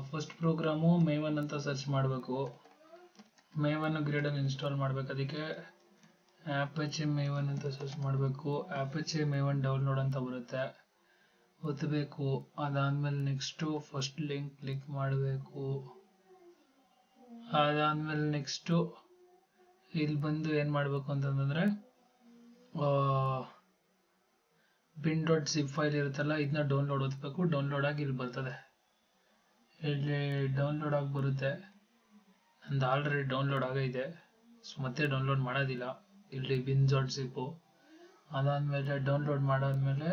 First programme Maven ಅಂತ search ಮಾಡಬೇಕು. Maven ಗ್ರೇಡಲ್ಲಿ install ಮಾಡಬೇಕು. ಅದಕ್ಕೆ ಆಪಚೆ ಮೇವನ್ ಅಂತ ಸರ್ಚ್ ಮಾಡಬೇಕು. ಆಪಚೆ ಮೇವನ್ ಡೌನ್ಲೋಡ್ ಅಂತ ಬರುತ್ತೆ, ಒತ್ತಬೇಕು. ಅದಾದ್ಮೇಲೆ ನೆಕ್ಸ್ಟು ಫಸ್ಟ್ ಲಿಂಕ್ ಕ್ಲಿಕ್ ಮಾಡಬೇಕು. ಅದಾದ್ಮೇಲೆ ನೆಕ್ಸ್ಟು ಇಲ್ಲಿ ಬಂದು ಏನು ಮಾಡಬೇಕು ಅಂತಂದರೆ bin.zip ಫೈಲ್ ಇರುತ್ತಲ್ಲ, ಇದನ್ನ ಡೌನ್ಲೋಡ್ ಒತ್ತಬೇಕು. ಡೌನ್ಲೋಡ್ ಆಗಿ ಇಲ್ಲಿ ಬರ್ತದೆ. ಇಲ್ಲಿ ಡೌನ್ಲೋಡ್ ಆಗಿ ಬರುತ್ತೆ. ನಂದು ಆಲ್ರೆಡಿ ಡೌನ್ಲೋಡ್ ಆಗೈತೆ, ಸೊ ಮತ್ತೆ ಡೌನ್ಲೋಡ್ ಮಾಡೋದಿಲ್ಲ. ಇಲ್ಲಿ bin.zip. ಅದಾದಮೇಲೆ ಡೌನ್ಲೋಡ್ ಮಾಡಾದ್ಮೇಲೆ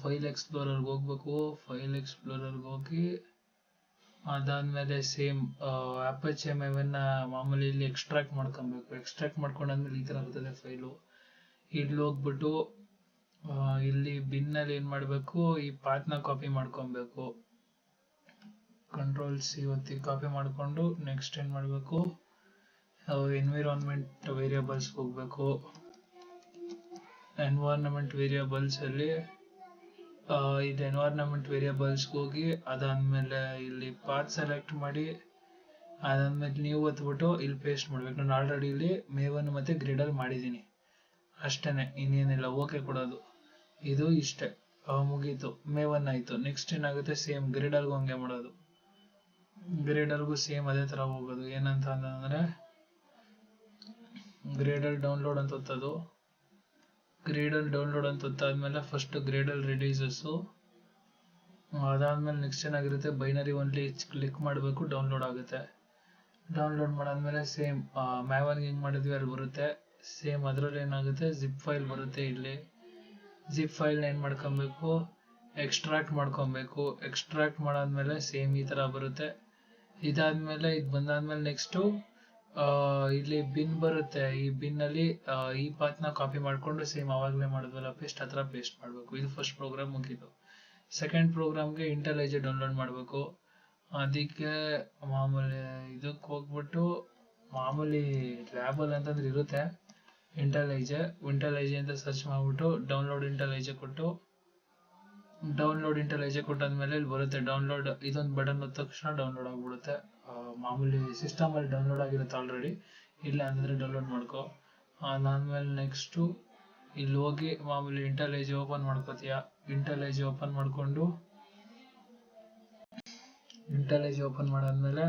ಫೈಲ್ ಎಕ್ಸ್ಪ್ಲೋರರ್ಗೆ ಹೋಗ್ಬೇಕು. ಫೈಲ್ ಎಕ್ಸ್ಪ್ಲೋರರ್ಗೆ ಹೋಗಿ ಅದಾದಮೇಲೆ ಸೇಮ್ ಆಪಚೆ ಮೇವನ್ನ ಮಾಮೂಲಿ ಇಲ್ಲಿ ಎಕ್ಸ್ಟ್ರಾಕ್ಟ್ ಮಾಡ್ಕೊಬೇಕು. ಎಕ್ಸ್ಟ್ರಾಕ್ಟ್ ಮಾಡ್ಕೊಂಡಾದ್ಮೇಲೆ ಈ ಥರ ಬರ್ತದೆ ಫೈಲು. ಇಲ್ಲಿ ಹೋಗ್ಬಿಟ್ಟು ಇಲ್ಲಿ ಬಿನ್ನಲ್ಲಿ ಏನು ಮಾಡಬೇಕು, ಈ ಪಾತ್ನ ಕಾಪಿ ಮಾಡ್ಕೊಬೇಕು. ಕಂಟ್ರೋಲ್-C ಒತ್ತಿ ಕಾಪಿ ಮಾಡಿಕೊಂಡು ನೆಕ್ಸ್ಟ್ ಏನು ಮಾಡಬೇಕು, ಎನ್ವಿರಾನ್ಮೆಂಟ್ ವೇರಿಯಬಲ್ಸ್ ಹೋಗಬೇಕು. ಎನ್ವೈರನ್ಮೆಂಟ್ ವೇರಿಯಬಲ್ಸಲ್ಲಿ ಇದು ಎನ್ವೈರನ್ಮೆಂಟ್ ವೇರಿಯಬಲ್ಸ್ಗೆ ಹೋಗಿ ಅದಾದಮೇಲೆ ಇಲ್ಲಿ ಪಾತ್ ಸೆಲೆಕ್ಟ್ ಮಾಡಿ ಅದಾದಮೇಲೆ ನೀವು ಒತ್ಬಿಟ್ಟು ಇಲ್ಲಿ ಪೇಸ್ಟ್ ಮಾಡಬೇಕು. ನಾನು ಆಲ್ರೆಡಿ ಇಲ್ಲಿ ಮೇವನ್ ಮತ್ತು ಗ್ರೇಡಲ್ಲಿ ಮಾಡಿದ್ದೀನಿ, ಅಷ್ಟೇ, ಇನ್ನೇನಿಲ್ಲ. ಓಕೆ ಕೊಡೋದು. ಇದು ಇಷ್ಟೇ, ಮುಗೀತು. ಮೇವನ್ ಆಯಿತು. ನೆಕ್ಸ್ಟ್ ಏನಾಗುತ್ತೆ, ಸೇಮ್ ಗ್ರೇಡಲ್ಗೂ ಹಂಗೆ ಮಾಡೋದು. ಗ್ರೇಡಲ್ಗೂ ಸೇಮ್ ಅದೇ ಥರ ಹೋಗೋದು. ಏನಂತ ಅಂತಂದರೆ ಗ್ರೇಡಲ್ ಡೌನ್ಲೋಡ್ ಅಂತ ಒತ್ತೋದು. ಗ್ರೇಡಲ್ ಡೌನ್ಲೋಡ್ ಅಂತ ಒತ್ತಾದ್ಮೇಲೆ ಫಸ್ಟ್ ಗ್ರೇಡಲ್ ರಿಲೀಸಸ್ಸು. ಅದಾದಮೇಲೆ ನೆಕ್ಸ್ಟ್ ಏನಾಗಿರುತ್ತೆ, ಬೈನರಿ ಓನ್ಲಿ ಕ್ಲಿಕ್ ಮಾಡಬೇಕು, ಡೌನ್ಲೋಡ್ ಆಗುತ್ತೆ. ಡೌನ್ಲೋಡ್ ಮಾಡಾದ್ಮೇಲೆ ಸೇಮ್ ಮ್ಯಾವನ್ಗೆ ಹೆಂಗೆ ಮಾಡಿದ್ವಿ ಅಲ್ಲಿ ಬರುತ್ತೆ. ಸೇಮ್ ಅದರಲ್ಲಿ ಏನಾಗುತ್ತೆ, ಜಿಪ್ ಫೈಲ್ ಬರುತ್ತೆ. ಇಲ್ಲಿ ಜಿಪ್ ಫೈಲ್ನ ಏನು ಮಾಡ್ಕೊಬೇಕು, ಎಕ್ಸ್ಟ್ರಾಕ್ಟ್ ಮಾಡ್ಕೊಬೇಕು. ಎಕ್ಸ್ಟ್ರಾಕ್ಟ್ ಮಾಡಾದ್ಮೇಲೆ ಸೇಮ್ ಈ ಥರ ಬರುತ್ತೆ. ಇದಾದ್ಮೇಲೆ ಇದು ಬಂದಾದ್ಮೇಲೆ ನೆಕ್ಸ್ಟು ಇಲ್ಲಿ ಬಿನ್ ಬರುತ್ತೆ. ಈ ಬಿನ್ನಲ್ಲಿ ಈ ಪಾತ್ನ ಕಾಪಿ ಮಾಡಿಕೊಂಡು ಸೇಮ್ ಆವಾಗಲೇ ಮಾಡಿದ್ವಲ್ಲ ಪೇಸ್ಟ್, ಆ ಥರ ಪೇಸ್ಟ್ ಮಾಡಬೇಕು. ಇದು ಫಸ್ಟ್ ಪ್ರೋಗ್ರಾಮ್ ಮುಗೀತು. ಸೆಕೆಂಡ್ ಪ್ರೋಗ್ರಾಮ್ಗೆ ಇಂಟೆಲೈಜೆ ಡೌನ್ಲೋಡ್ ಮಾಡಬೇಕು. ಅದಕ್ಕೆ ಮಾಮೂಲಿ ಇದಕ್ಕೆ ಹೋಗ್ಬಿಟ್ಟು ಮಾಮೂಲಿ ಲ್ಯಾಬಲ್ ಅಂತಂದ್ರೆ ಇರುತ್ತೆ, ಇಂಟೆಲೈಜೆ ಅಂತ ಸರ್ಚ್ ಮಾಡಿಬಿಟ್ಟು ಡೌನ್ಲೋಡ್ ಇಂಟೆಲೈಜೆ ಕೊಟ್ಟಾದ್ಮೇಲೆ ಇಲ್ಲಿ ಬರುತ್ತೆ ಡೌನ್ಲೋಡ್. ಇದೊಂದು ಬಟನ್ ಒತ್ತ ತಕ್ಷಣ ಡೌನ್ಲೋಡ್ ಆಗಿಬಿಡುತ್ತೆ. ಮಾಮೂಲಿ ಸಿಸ್ಟಮಲ್ಲಿ ಡೌನ್ಲೋಡ್ ಆಗಿರುತ್ತೆ ಆಲ್ರೆಡಿ, ಇಲ್ಲ ಅಂದರೆ ಡೌನ್ಲೋಡ್ ಮಾಡ್ಕೊ. ಅದಾದಮೇಲೆ ನೆಕ್ಸ್ಟು ಇಲ್ಲಿ ಹೋಗಿ ಮಾಮೂಲಿ ಇಂಟೆಲೈಜೆ ಓಪನ್ ಮಾಡ್ಕೋತೀಯ. ಇಂಟೆಲೈಜೆ ಓಪನ್ ಮಾಡಿಕೊಂಡು ಇಂಟೆಲೈಜೆ ಓಪನ್ ಮಾಡಾದ್ಮೇಲೆ